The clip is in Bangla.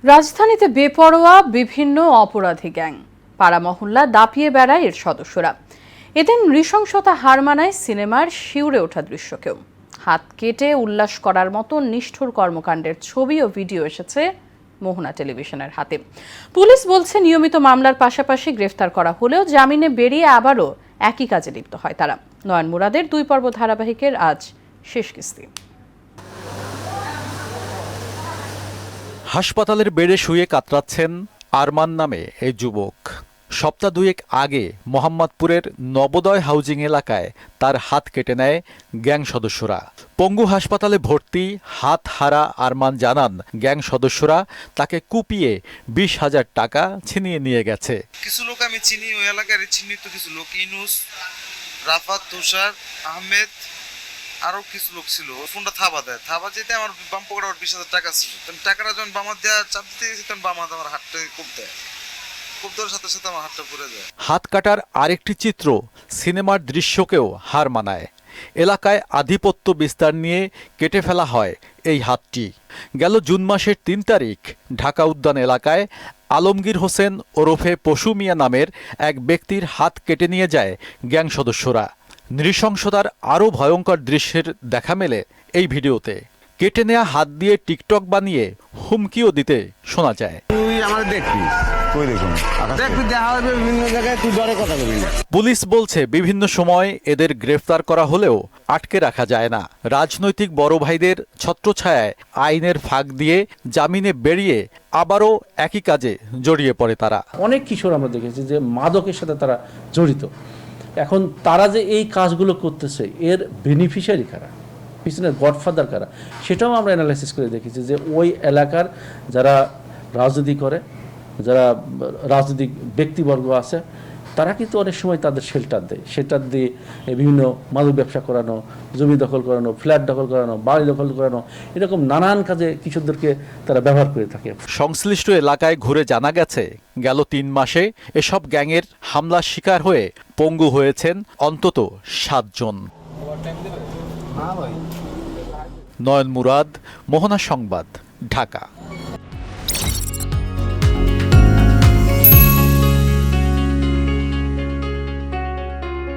রাজধানীতে বেপরোয়া বিভিন্ন অপরাধী গ্যাং, পাড়া মহল্লা দাপিয়ে বেড়ায় এর সদস্যরা। এদিন নৃশংসতা হার মানায় সিনেমার শিউরে ওঠা দৃশ্যকেও। হাত কেটে উল্লাস করার মতো নিষ্ঠুর কর্মকাণ্ডের ছবি ও ভিডিও এসেছে মোহনা টেলিভিশনের হাতে। পুলিশ বলছে নিয়মিত মামলার পাশাপাশি গ্রেফতার করা হলেও জামিনে বেরিয়ে আবারও একই কাজে লিপ্ত হয় তারা। নয়ন মুরাদের 2 পর্ব ধারাবাহিকের আজ শেষ কিস্তি। হাসপাতালের বেডে শুয়ে কাতরাচ্ছেন আরমান নামে এই যুবক। সপ্তাহ দুয়েক আগে মোহাম্মদপুরের নবোদয় হাউজিং এলাকায় তার হাত কেটে নেয় গ্যাং সদস্যরা। পঙ্গু হাসপাতালে ভর্তি হাত হারা আরমান জানান, গ্যাং সদস্যরা তাকে কুপিয়ে 20,000 টাকা ছিনিয়ে নিয়ে গেছে। কিছু লোক আমি চিনি, ওই এলাকার চিহ্নিত কিছু লোক, ইনুস, রাফাত, তুষার আহমেদ, আরো কিছু লোক ছিল। ফোনটা থাবা দেয়, থাবা যেতে আমার বাম পকেটে 20,000 টাকা ছিল। টাকাটা যখন বামা দেওয়া চাপ দিতে গেছি তখন বামা আমার হাতটা কোপ দেয়, কোপ দেওয়ার সাথে সাথে আমার হাতটা পড়ে যায়। হাত কাটার আরেকটি চিত্র সিনেমার দৃশ্যকেও হার মানায়। এলাকায় আধিপত্য বিস্তার নিয়ে কেটে ফেলা হয় এই হাতটি। গেল জুন মাসের 3 তারিখ ঢাকা উদ্যান এলাকায় আলমগীর হোসেন ওরফে পশু মিয়া নামের এক ব্যক্তির হাত কেটে নিয়ে যায় গ্যাং সদস্যরা। নৃশংসতার আরও ভয়ঙ্কর দৃশ্যের দেখা মেলে এই ভিডিওতে। কেটে নেওয়া হাত দিয়ে টিকটক বানিয়ে হুমকিও দিতে শোনা যায়। পুলিশ বলছে বিভিন্ন সময় এদের গ্রেফতার করা হলেও আটকে রাখা যায় না। রাজনৈতিক বড় ভাইদের ছত্রছায়ায় আইনের ফাঁক দিয়ে জামিনে বেরিয়ে আবারও একই কাজে জড়িয়ে পড়ে তারা। অনেক কিশোর আমরা দেখেছি যে মাদকের সাথে তারা জড়িত। এখন তারা যে এই কাজগুলো করতেছে এর বেনিফিশিয়ারি কারা, পিছনের গডফাদার কারা, সেটাও আমরা অ্যানালাইসিস করে দেখেছি যে ওই এলাকার যারা রাজনীতি করে, যারা রাজনৈতিক ব্যক্তিবর্গ আছে, তারা কিন্তু অনেক সময় তাদের শেল্টার দেয়। শেল্টার দিয়ে বিভিন্ন মাদক ব্যবসা করানো, জমি দখল করানো, ফ্ল্যাট দখল করানো, বাড়ি দখল করানো, এরকম নানান কাজে কিশোরদেরকে তারা ব্যবহার করে থাকে। সংশ্লিষ্ট এলাকায় ঘুরে জানা গেছে, গেল 3 মাসে এসব গ্যাংয়ের হামলার শিকার হয়ে পঙ্গু হয়েছেন অন্তত 7 জন। নয়ন মুরাদ, মোহনা সংবাদ, ঢাকা।